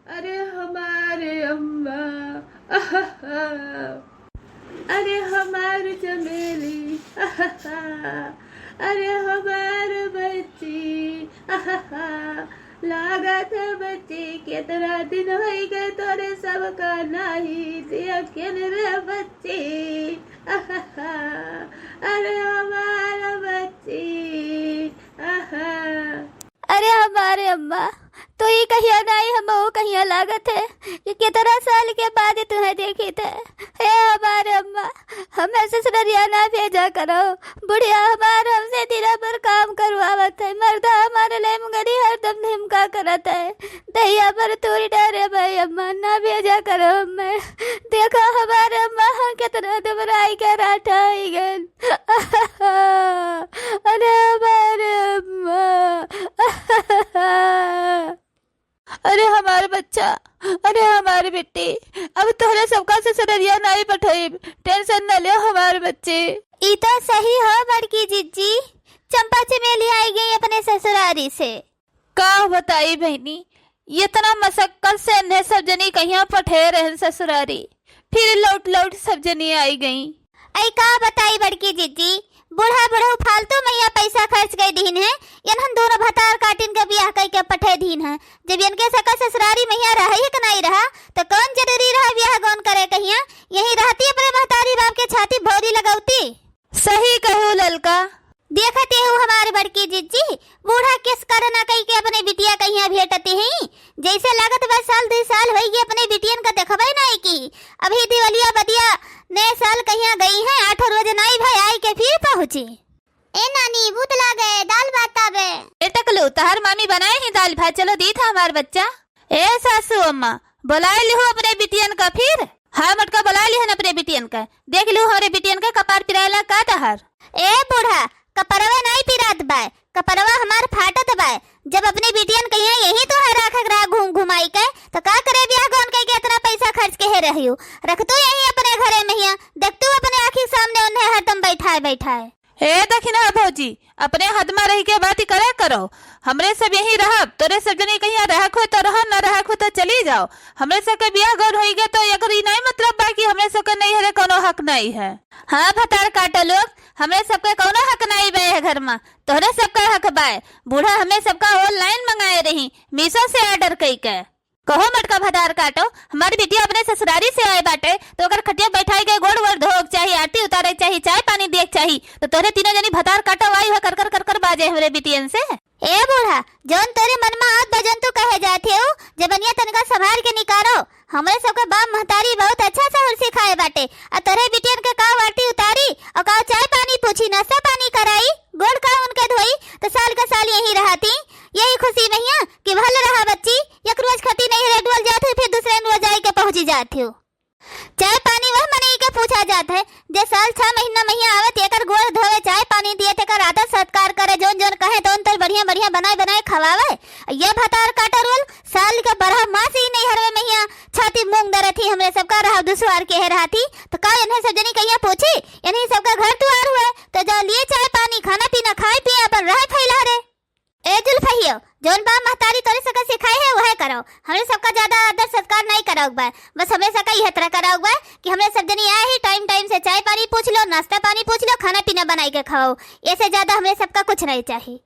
अरे हमारे अम्मा, आहा, अरे हमारे चमेली, आहा, अरे हमारे बच्ची, आहा, लागत बच्ची कितना दिन हो गए तोरे सबका नहीं देखे रे बच्ची, आहा, अरे हमारा बच्ची, आहा। अरे हमारे अम्मा तो ही कहिया नहीं हम कहिया लागत है कि कितना साल के बाद तुम्हें देखी थे। हे हमारे अम्मा हमें ससुरिया ना भेजा करो, बुढ़िया हमारे हमसे दिन भर काम करवावत है, मर्दा हमारे लिए मुंगरी हरदम धमका करत है, दैया पर तूरी डरे भाई अम्मा ना भेजा करो हमें। देखो हमारे अम्मा हम कितना दुबराई के राठा ही गए। अरे हमारे अम्मा, अरे हमारे बच्चा, अरे हमारी बेटी, अब तोहरे सबका ससुरिया नहीं पठोई, टेंशन न ले हमारे बच्चे। ई तो सही हो बड़की जीजी, चंपा चमेली आई गई अपने ससुरारी से। का बताई बहनी, इतना मशक्कत से इन्हें सब जनी कहीं पठे रहे ससुरारी, फिर लौट लौट सब जनी आई गई। ऐ का बताई बड़की जीजी, बूढ़ा बूढ़ा फालतू मैया पैसा खर्च गए दीन है, यनहन दोनों भतार काटिन के ब्याह कई के पठे दीन है। जब इनके सका ससुरारी मैया रहा ही कि नहीं रहा तो कौन जरूरी रहा ब्याह गौन करे कहिया, यही रहती अपने महतारी बाप के छाती भौरी लगावती। सही कहो ललका, देखते हो हमारे बड़की जिज्जी बूढ़ा किस करना कई के अपने बिटिया कहिया भेटते हैं, जैसे लागत बस साल 2 साल हो गए अपने बिटियन का देखबे नहीं की। अभी दिवालिया बदिया नए साल कहिया गई है, 8 रोज नहीं भाई आई के फिर पहुंची। ए नानी भूत लागे दाल भात आवे। ए टकलू तहार मामी बनाए ही दाल भात, चलो दी था हमार बच्चा। ए सासू अम्मा बुलाए लिहो अपने बिटियन का, फिर हाँ मटका बुला लिहन अपने बिटियन का, देख लो हमारे बिटियन का कपार पिराला का तहार। ए बूढ़ा कपरवा नहीं पिरात बाय, कपरवा हमार फाटत बाय। जब अपनी बिटियन कहिया यही तो है राख ग्राह घूम घुमाई के तो का करे ब्याह गौन के इतना पैसा खर्च के है रहियो, रख तो यही अपने घरे में हिया, देख तू अपने आँखी सामने उन्हें हरदम बैठाए बैठाए। हे दखिना भौजी अपने हद में रह के बात करे करो, हमरे सब यही रह, तोरे सब जनी कहीं रह खो तो रह, न रह खो तो चली जाओ। हमरे सब के ब्याह गौन होई गए तो एकर ई नहीं मतलब बाकी हमरे सब के नहीं है कोनो हक नहीं है। हाँ भतार काटो लोग, हमरे सबके कोनो हक नहीं बे है घर में, तोहरे सबका हक बाय। बूढ़ा हमें सबका ऑनलाइन मंगाए रही, मीशो से ऑर्डर कई के। कहो मटका भतार काटो, हमारी बिटिया अपने ससुरारी से आए बाटे तो अगर खटिया बैठाई के गोड़ वोड़ धोक चाहिए, आरती उतारे चाहिए, चाय पानी देख चाहिए, तो तोरे तीनों जनी भतार काटो आई है कर कर कर कर बाजे हमरे बिटियन से। ए बूढ़ा जोन तोरे मन में आत बजन तू कहे जाते हो, जबनिया तनका संभाल के निकारो। हमरे सबके बाप महतारी बहुत अच्छा से सिखाए बाटे, और तोरे बिटियन के का आरती उतारी और का चाय पानी पूछी, नाश्ता पानी कराई, गोड़ का उनके धोई, तो साल का साल यही रहती। यही खुशी भैया कि भल रहा बच्ची, एक रोज खती नहीं है डुअल जाते फिर दूसरे रोज आई के पहुंची जाते हो। चाय पानी वह मने के पूछा जाता है, जे साल 6 महीना मैया आवत एकर गोड़ धोवे, चाय पानी दिए तेकर आदर सत्कार करे, जोन जोन कहे तो उन बढ़िया बढ़िया बनाए बनाए खवावे। ये भतार काटा रोल साल का बरह मास ही नहीं हरवे मैया छाती मूंग दरे थी, हमरे सबका रहा दुसवार के है रहती तो का इन्हें सब जनी कहिया पूछी, इन्हीं सबका घर द्वार हुए तो जा लिए चाय पानी खाना पीना खाए पिए अपन रहे फैला रे। ए जुल्फहियो जोन बा महतारी तोरे सका सिखाए है वह करो, हमरे सबका ज्यादा आदर सत्कार नहीं कराओ बा, बस हमरे सका यह तरह कराओ बा कि हमरे सब जनी आए ही टाइम टाइम से चाय पानी पूछ लो, नाश्ता पानी पूछ लो, खाना पीना बनाई के खाओ, ऐसे ज्यादा हमरे सबका कुछ नहीं चाहिए।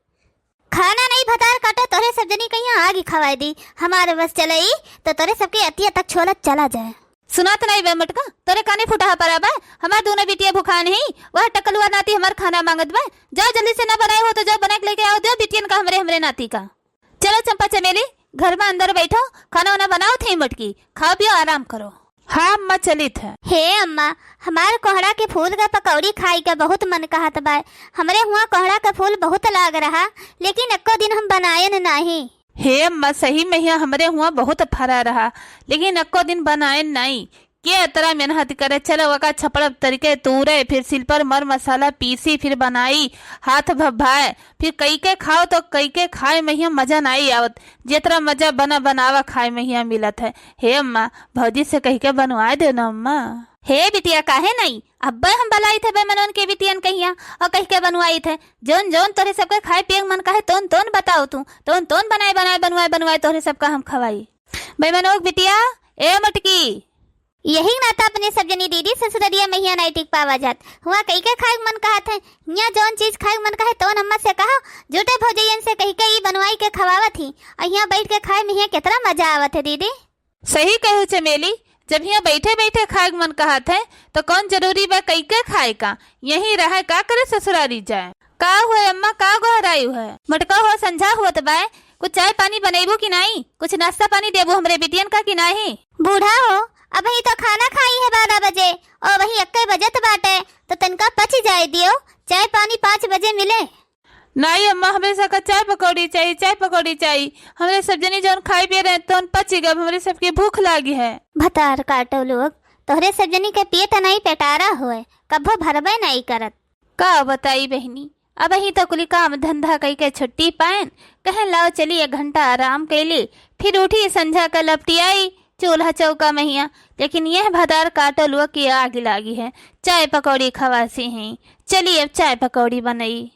खाना नहीं भतार काटो तोरे सब जनी कहीं आगे खवाई दी, हमारे बस चलई तो तोरे सबके अतिया तक छोलत चला जाए। सुनात नहीं बे मटका, तोरे काने फुटा पड़ा बा, हमार दोनों बिटिया भूखान है, वह टकलुआ नाती हमार खाना मांगत बा, जाओ जल्दी से ना बनाए हो तो जाओ बना के लेके आओ, दो बिटियन का हमरे नाती का। चलो चंपा चमेली घर में अंदर बैठो, खाना वाना बनाओ थे मटकी, खाओ पियो आराम करो। हाँ अम्मा चली थे। हे अम्मा हमार कोहड़ा के फूल का पकौड़ी खाई का बहुत मन कहत बा, हमरे हुआ कोहड़ा का फूल बहुत लाग रहा, लेकिन एको दिन हम बनायन नहीं। हे अम्मा सही में यहाँ हमरे हुआ बहुत फरा रहा, लेकिन एको दिन बनाए नहीं, के तरह मेहनत करे, चलो वका छपड़ तरीके तूरे, फिर सिल पर मर मसाला पीसी, फिर बनाई, हाथ भभाए, फिर कई के खाओ तो कई के खाए में ही मजा नहीं आवत, जितना मजा बनावा खाए में ही मिलत है। हे अम्मा भौजी से कही के बनवाए दे ना अम्मा। हे बिटिया काहे नहीं, अब्बे हम बलाई थे बे मनोन के बिटियन कहिया और कह के बनवाई थे, जोन जोन तोरे सबके खाए पिए मन कहे तोन तोन बताओ, तू तोन तोन बनाए बनवाए तोरे सबका हम खवाई। भाई मनोक बिटिया, ए मटकी, यही नाता अपने सब जनी दीदी ससुररिया मैया नहीं टिक पावा जात हुआ कई के खाए मन कहत है। यहाँ जौन चीज खाए मन कहे तो अम्मा से कहो, झूठे भौजैयन से कही के बनवाई के खवावत ही और यहाँ बैठ के खाए में कितना मजा आवत है दीदी। सही कहे चमेली, जब यहाँ बैठे बैठे खाए मन कहत है तो कौन जरूरी बा कई के खाए का, यही रहे का करे ससुरारी जाए। का हुए अम्मा, का गोहरायु है? मटका हो संझा हुआ तो बाय, कुछ चाय पानी बनेबू कि नहीं, कुछ नाश्ता पानी देबू हमरे बिटियन का कि नहीं? बूढ़ा हो अब ही तो खाना खाई है 12 बजे और वही 1 बजत बाटे तो तनका पच जाए दियो, चाय पानी 5 बजे मिले। नहीं अम्मा, हमें सबका चाय पकौड़ी चाहिए, चाय पकौड़ी चाहिए। हमारे सब जनी जौन खाई पिए रहे तो पची गए, हमारे सबके भूख लागी है। भतार काटो लोग, तोहरे सब जनी के पिए तो नहीं पेटारा हुए, कभो भरबे नहीं करत। का बताई बहनी, अब ही तो कुली काम धंधा कई के छुट्टी पाएन, कहे लाओ चली 1 घंटा आराम कैली, फिर उठी संझा का लपटी आई चूल्हा चौका महिया। लेकिन यह भतार काटो लोग की आग लागी है, चाय पकौड़ी खवासी हैं। चलिए अब चाय पकौड़ी बनई।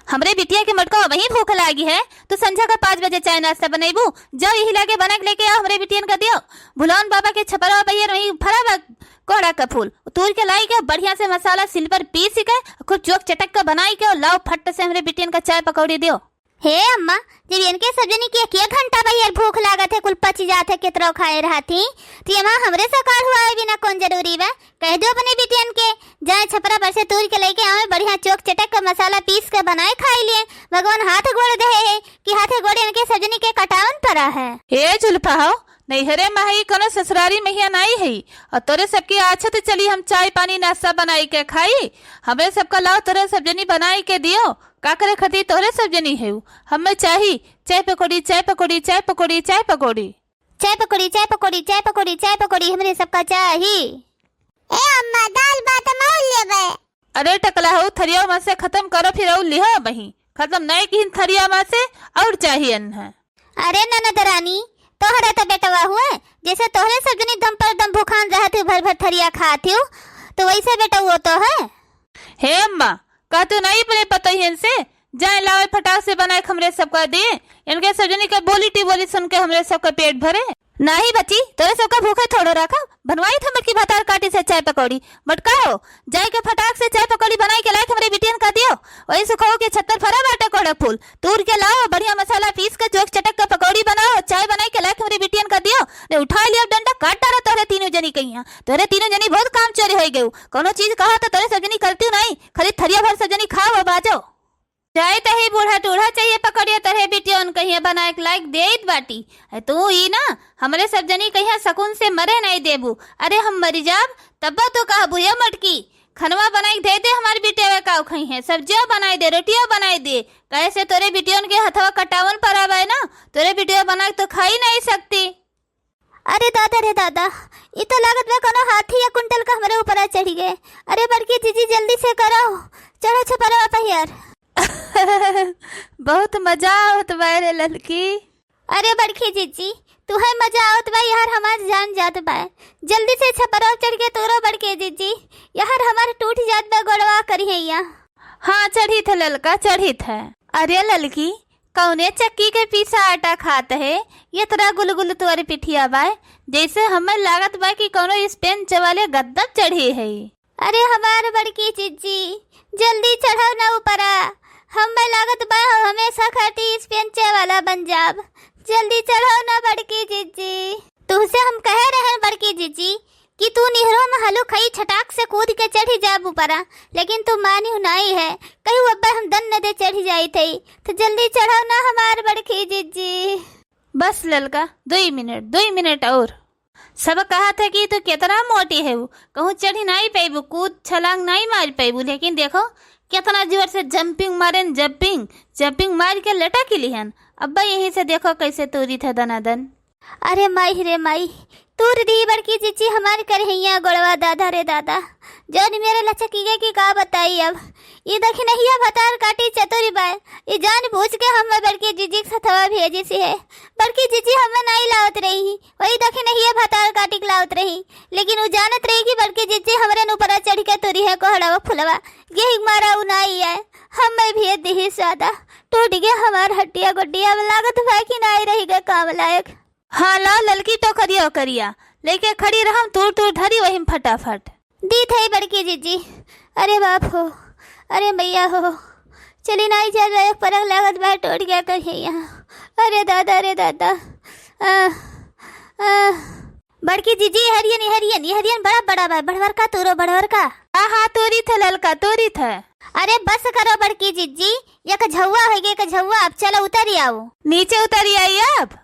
हमरे बिटिया के मटका वही भूख लागी है तो संझा का 5 बजे चाय नाश्ता बनेबू, जाओ यही लागे बना के लेके आओ हमरे बिटियन का दियो। भुलौन बाबा के छपरवा पहियर वही फरा कोहड़ा का फूल तोड़ के लाई के बढ़िया से मसाला सिल पर पीस के खूब चौक चटक का बनाई के लाओ फट से हमरे बिटियन का चाय पकौड़ी दियो। हे अम्मा, जब इनके सजनी के 1 घंटा पहियर भूख लागत है, कुल पची जात है कितरो खाए रहा थी तो ये हमरे सकार हुआ है बिना कौन जरूरी बा। कह दो अपने बिटियन के जाए छपरा पर से तोड़ के लेके आवे, बढ़िया चौक चटक का मसाला पीस के बनाए खाई लिए। भगवान हाथ गोड़ दे है कि हाथे गोड़े इनके सजनी के कटावन पड़ा है। हे जुल्फा हो, नहीं हरे माही कोनो ससुरारी मैया नहीं है और तोरे सबकी आछत चली हम चाय पानी नाश्ता बनाई के खाई। हमें सबका लाओ तोरे सब जनी बनाई के दियो, का करे खती तोरे सब जनी है। हमें चाहिए चाय पकौड़ी, चाय पकौड़ी, चाय पकौड़ी, चाय पकौड़ी, चाय पकौड़ी, चाय पकौड़ी, चाय पकौड़ी, चाय पकौड़ी हमरे सबका चाहिए। ए अम्मा, दाल भात मार लेबे। अरे टकला हो, थरिया में से खत्म करो फिर और लिहो बही, खत्म नहीं की थरिया में से और चाहिए है। अरे ननद रानी, तोहरा तो बेटवा हुआ जैसे तोहरे सब जनी दम पर दम भूखान रहते भर भर थरिया खाती हो तो वैसे बेटा वो तो है। हे अम्मा, का तू नहीं अपने पता ही इनसे जाए लाओ फटाक से बनाए हमरे सबका दे, इनके सजनी के बोली टी बोली सुन के हमरे सबका पेट भरे। नहीं बच्ची, तोरे सबका भूखे थोड़ो रखा, बनवाई था मटकी भतार काटी से चाय पकौड़ी। मटका हो जाए के फटाक से चाय पकौड़ी बनाई के लायक हमरे बिटियन का दियो। वही सुखाओ के 76 फरा बाटे कोड़क फूल तूर के लाओ, बढ़िया मसाला पीस के चौक चटक का पकौड़ी बनाओ, चाय बनाई के लायक हमरे बिटियन का दियो। ने उठा लिया डंडा काट डालो तोरे तीनों जनी कहिया, तोरे तीनों जनी बहुत काम चोरी हो गए। कोनो चीज कहा तो तोरे सब जनी करती नहीं, खाली थरिया भर सब जनी खाओ और बाजो। चाहे तही बूढ़ा टूढ़ा चाहिए पकड़िए तोरे बिटियन कहिया बनाए के लायक देत बाटी। तू ही ना हमरे सब जनी कहिया सकून से मरे नहीं देबू। अरे हम मरी जाब तब तो कहा बुया मटकी खनवा बनाई दे दे हमारी बिटिया का खई है, सब्जियां बनाई दे, रोटियां बनाई दे। कैसे तोरे बिटियन के हथवा कटावन पर आवे ना, तोरे बिटिया बना तो खाई नहीं सकती। अरे दादा रे दादा, ये तो लागत में कोनो हाथी या कुंटल का हमारे ऊपर चढ़ी गए। अरे बड़की जीजी जल्दी से करो, चढ़ो छपरा पहियर। बहुत मजा आवत बा रे ललकी। अरे बड़की जीजी तू है मजा आवत बा यार, हमार जान जात बा, जल्दी से छपरा चढ़ के तोरो बड़के जीजी यार, हमार टूट जात बा गोड़वा करी है या। हाँ चढ़ी थे ललका, चढ़ी थे। अरे ललकी कौने चक्की के पीछा आटा खात है, ये तरह गुलगुल तोरे पिठिया बा जैसे हमें लागत बा कि कोनो स्पेन चवाले गद्दा चढ़ी है। अरे हमार बड़की जीजी जल्दी चढ़ो ना ऊपरा, हमें लागत बा हमेशा खाती स्पेन वाला बन जाब, जल्दी चढ़ो ना बड़की जीजी। तुझसे हम कह रहे हैं बड़की जीजी कि तू निहरों में हलू खई छटाक से कूद के चढ़ी जाब ऊपरा, लेकिन तू मानी नहीं है, कहीं अब्बा हम दन न दे चढ़ी जाई थी, तो जल्दी चढ़ो ना हमार बड़की जीजी। बस ललका 2 मिनट और। सब कहा था कि तू कितना मोटी है, कहूँ चढ़ी नहीं पैबू, कूद छलांग नहीं मार पैबू, लेकिन देखो कितना जोर से जंपिंग मारे, जंपिंग मार के लटक लिहन। अब्बा यहीं से देखो कैसे तोरी था दनादन। अरे माई रे माई, तूर दी बड़की जीजी हमारे करहिया गोड़वा दादा रे दादा, जौन मेरे लचकी गए की का बताई। अब ये देखी नहीं भतार काटी चतुरी बाय, ये जान पूछ के हम बड़की जीजी के सथवा भेजी सी है। बड़की जीजी हमें नहीं लावत रही, वही देखी नहीं भतार काटी के लावत रही, लेकिन वो जानत रही कि बड़की जीजी हमारे ऊपर चढ़ के तुरी है कोहड़ावा फुलवा, यही मारा उनाई है। हमें भी दी सादा टूट गया हमार हड्डिया गुड्डिया, लागत भाई की नहीं रही गए काम लायक। हाँ ला ललकी टोकरिया करिया लेके खड़ी रहम तूर तूर धरी वही फटाफट। दी थई बड़की जीजी। अरे बाप हो, अरे मैया हो, चली नहीं चल रहा, परख लागत बा टूट गया कहीं यहाँ। अरे दादा, अरे दादा। बड़की जीजी हरियन हरियन हरियन बड़ा बड़ा बा, बड़वर का तोरो बड़वर का। हाँ हाँ तोरी थे ललका तोरी थे। अरे बस करो बड़की जीजी, या कझौआ हो गया कझौआ। अब चलो उतरी आओ, नीचे उतरी आई अब।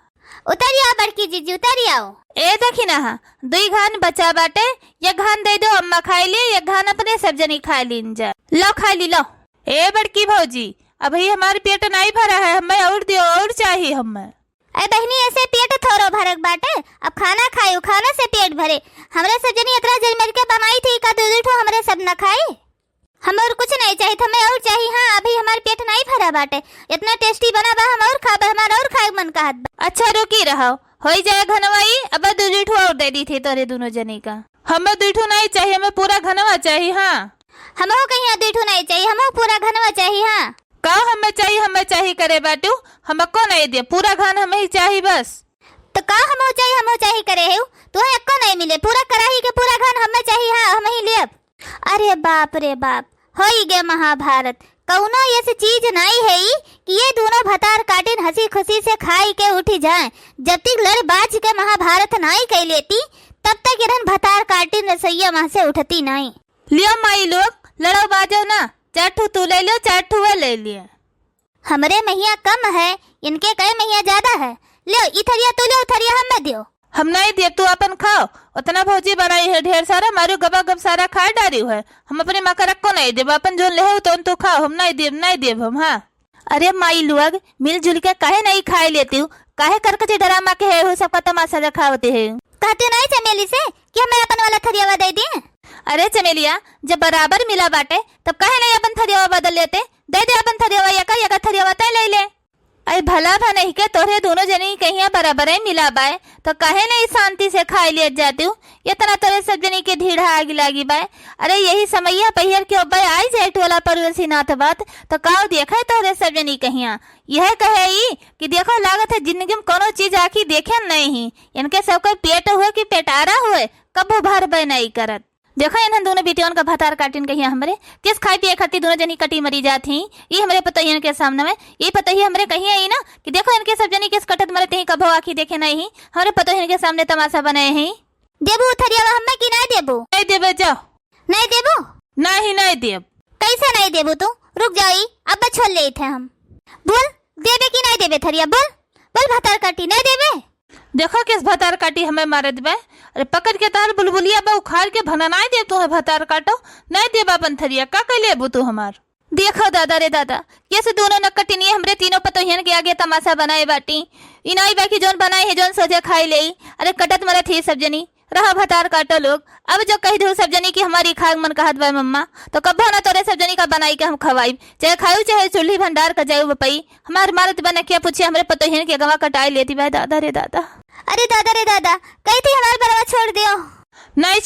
उतरी आओ बड़की जीजी, उतरी आओ। ए देखी ना दुई घान बचा बाटे, ये घान दे दो अम्मा खाई ली, ये घान अपने सब जनी खा लीन जा। लो खा ली लो। ए बड़की भौजी अभी हमारे पेट नहीं भरा है, हमें और दियो, और चाहिए हमें। अरे बहनी ऐसे पेट थोरो भरक बाटे, अब खाना खायो, खाना से पेट भरे। हमरे सब जनी इतना जल मिल के बनाई थी का दूध उठो हमरे सब न खाए। हमें और कुछ नहीं चाहिए, हमें और चाहिए। हाँ अभी हमारे पेट नहीं भरा बाटे, इतना टेस्टी बना बा, हम और खाबे, हमारा और खाए मन कहत बा। अच्छा रुकी रहो, हो जाए घनवाई। अब दूध उठो और दे दी थी तोरे दोनों जने का। हमें दूध नहीं चाहिए, हमें पूरा घनवा चाहिए। हाँ हमो कहीं दूध नहीं चाहिए, हमो पूरा घनवा चाहिए। हाँ का हमें चाहिए करे बाटू, हमको नहीं दे, पूरा घन हमें ही चाहिए बस। तो का हमो चाहिए करे है, तुम्हें एको नहीं मिले, पूरा कराही के पूरा घन हमें चाहिए। हाँ हम ही ले। अरे बाप रे बाप, हो ही गया महाभारत। कौनो ऐसी चीज नहीं है कि ये दोनों भतार काटिन हंसी खुशी से खाई के उठी जाए। जब तक लड़ बाज के महाभारत नहीं कह लेती तब तक इधन भतार काटिन रसोईया वहां से उठती नहीं। लियो माई लोग लड़ो बाजो ना, चाटू तू ले लो चाटू वो ले लिए। हमरे मैया कम है, इनके कई मैया ज्यादा है। लो इथरिया तू लो, उथरिया हमें दियो। हम नहीं दे, तू अपन खाओ। उतना भौजी बनाई है ढेर सारा, मारू गबा गब सारा खा डारी है। हम अपने माँ का रखो नहीं देव, अपन जो ले हो तो तू खाओ, हम नहीं देव हम। हाँ अरे माई लोग मिलजुल के काहे नहीं खाए लेती हूँ, काहे करके डरामा के है सबका तमाशा रखावते है। कहते नहीं चमेली से कि हमें अपन वाला थरियावा दे दिए। अरे चमेलिया जब बराबर मिला बाटे तब काहे नहीं अपन थरियावा बदल लेते, दे दे अपन थरियावा, या थरियावा तय ले ले। अरे भला भा नहीं के तोरे दोनों जनी कहीं बराबर ही मिला बाय, तो काहे नहीं शांति से खाई ले जाती हूँ। इतना तोरे सब जनी के ढीढ़ा आगे लागी बाय। अरे यही समैया पहियर के अब आई जाए टोला परवेसी नाथ बात, तो काव देखा तोरे सब जनी कहिया यह कहे कि देखो लागत है जिंदगी में कोनो चीज आखी देखे नहीं, इनके सब कोई पेट हुए कि पेटारा हुए कबो भर बे नहीं करत। देखो इन दोनों बेटियों का भतार काटिन कहिया हमरे किस खाई पिए खाती दोनों जनी कटी मरी जाती। ये हमारे पतहियन के सामने में ये पतही हमरे कहिया ही ना कि देखो इनके सब जनी किस कटत मरते ही कभो आखी देखे नहीं, हमारे पतहियन के सामने तमाशा बनाए हैं। देबू थरियावा हमें कि नहीं देबू? नहीं देबे जाओ। नहीं देबू? नहीं देब। कैसे नहीं देबू तू? रुक जाई, अब छोड़ ले थे हम। बोल देबे कि नहीं देबे थरिया, बोल बोल। भतार काटी नहीं देबे? देखो किस भतार काटी हमें मारे देबे। अरे पकड़ के तार बुलबुलिया बा उखाड़ के भना नहीं दे तू है भतार काटो, नहीं देबा अपन थरिया का कह लेबू तू हमार। देखो दादा रे दादा, कैसे दोनों नक्कटी नहीं हमरे तीनों पतोहियन के आगे तमाशा बनाए बाटी। इनाई बाकी जोन बनाए है जोन सोचे खाई ले। अरे कटत मरे थी सब जनी, रहा भतार काटो लोग। अब जो कह दो सब जनी की हमारी खाग मन कहत बा मम्मा, तो कब्बो ना तोरे सब जनी का बनाई के हम खवाई, चाहे खाऊ चाहे चूल्ही भंडार का जाऊ बपई। हमार मारत बना क्या पूछे हमरे पतोहियन के गवा कटाई लेती बा दादा रे दादा। अरे दादा रे दादा, कही थी हमारे बरवा छोड़ दियो। नहीं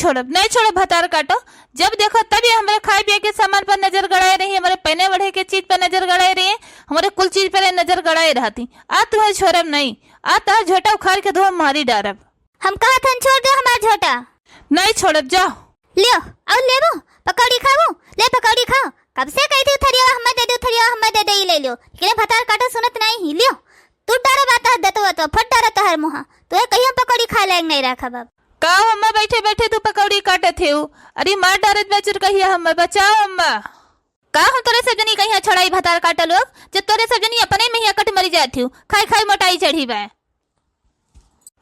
छोड़ो भतार काटो। जब देखो तभी हमारे खाए पिए के सामान पर नजर गड़ाए रही, हमारे पहने बढ़े के चीज पर नजर गड़ाए रही, हमारे कुल चीज पर नजर गड़ाए रहती। आ तुम्हें छोड़ब नहीं, आ तार झोटा उखाड़ के धो मारी डारब। हम कहा था छोड़ दो हमारा झोटा। नहीं छोड़ब जाओ। लियो और लेबो पकौड़ी खाबो, ले पकौड़ी खाओ। कब से कही थी थरिया हमें दे दो, थरिया हमें दे दे, ले लो। लेकिन भतार काटो सुनत नहीं ही। लियो तू डारा बात दतो तो फट डारा तो हर मुहा, तो कहीं पकौड़ी खा लायक नहीं रखा बाब। का अम्मा बैठे बैठे तू पकौड़ी काटे थे। अरे मार डारत बेचुर कहिया हम बचाओ अम्मा। का हम तोरे सब जनी कहिया छोड़ाई भतार काटे लोग, जब तोरे सब जनी अपने में ही कट मरी जाती हूँ, खाई खाई मोटाई चढ़ी बा।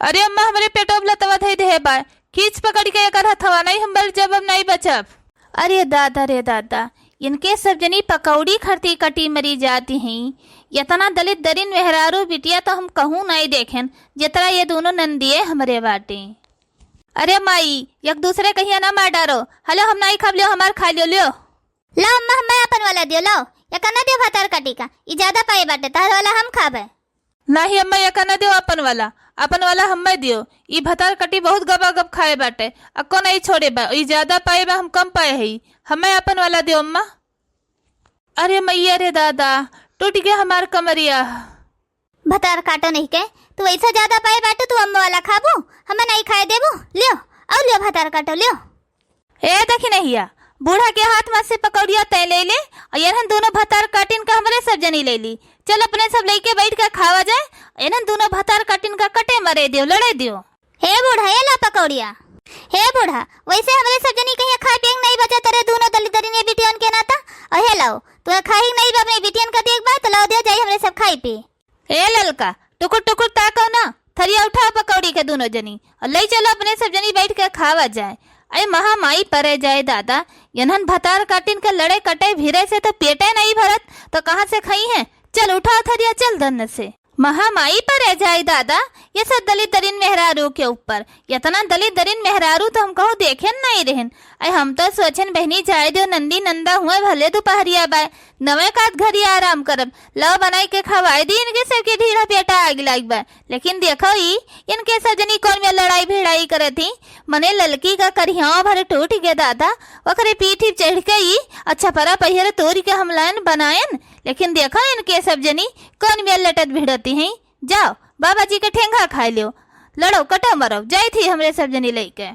अरे अम्मा हमारे पेटो लतवा थे दे बा, खींच पकड़ के एक हथवा नहीं हम बर जब हम नहीं बचब। अरे दादा रे दादा, इनके सब जनी पकौड़ी खरती कटी मरी जाती हैं। इतना दलित दरिन मेहरारू बिटिया तो हम कहूँ नहीं देखें जितना ये दोनों नंदिये हमरे बाटे। अरे माई एक दूसरे कहिया ना मार डारो। हलो हम नहीं खा लियो, हमार खा लियो। लियो लो अम्मा हमें अपन वाला दियो, लो या कना दियो भतार काटी का, ई ज्यादा पाए बाटे, तार वाला हम खाबे। नहीं अम्मा ये कहना दियो अपन वाला हमें दियो। ई भतार कटी बहुत गबा गब खाए बाटे, अक्को नहीं छोड़े बा, ई ज्यादा पाए बा हम कम पाए है, हमें अपन वाला दियो अम्मा। अरे मैया रे दादा, टूट गया हमार कमरिया। भतार काटो नहीं के तू ऐसा ज्यादा पाए बाटू तू अम्मा वाला खाबू हमें नहीं खाए देबू लियो और लियो भतार काटो लियो। ए देखी नहिया बूढ़ा के हाथ में से पकौड़िया तय ले ले और ये दोनों भतार काटिन का हमरे सब जनी ले ली। चल अपने सब लेके बैठ के खावा जाए। ये दोनों भतार काटिन का कटे मरे दियो लड़े दियो। हे बूढ़ा ये ला पकौड़िया। हे बूढ़ा वैसे हमरे सब जनी कहीं खाए पिए नहीं बचा तेरे दोनों दली दरी ने बिटियन के नाता और हे लाओ तू खाई नहीं बा अपने बिटियन का देख बा तो लाओ दे जाई हमरे सब खाई पी। ए ललका टुकुर टुकुर ताको ना थरिया उठा पकौड़ी के दोनों जनी और ले चलो अपने सब जनी बैठ के खावा जाए। अरे महामाई परे जाए दादा यनहन भतार काटिन के लड़े कटे भिरे से तो पेटे नहीं भरत तो कहाँ से खाई है। चल उठा थरिया चल धन से महामाई परे जाए दादा ये सब दलित दरिन मेहरारू के ऊपर इतना दलित दरिन मेहरारू तो हम कहो देखे नहीं रहन। अरे हम तो सोचन बहनी जाए दो नंदी नंदा हुए भले दोपहरिया बाय नवे कात घरी आराम करब लव बनाई के खवाए दी इनके सबके ढीला पेटा आग लाग बा। लेकिन देखो ई इनके सजनी कौन में लड़ाई भिड़ाई करे थी मने ललकी का करिया भर टूट गए दादा वकरे पीठी चढ़ के ई अच्छा परा पहिर तोरी के हमलायन बनायन। लेकिन देखो इनके सब जनी कौन में लटत भिड़ती हैं। जाओ बाबा जी के ठेंगा खा लियो लड़ो कटो मरो जाई थी हमरे सब जनी लेके।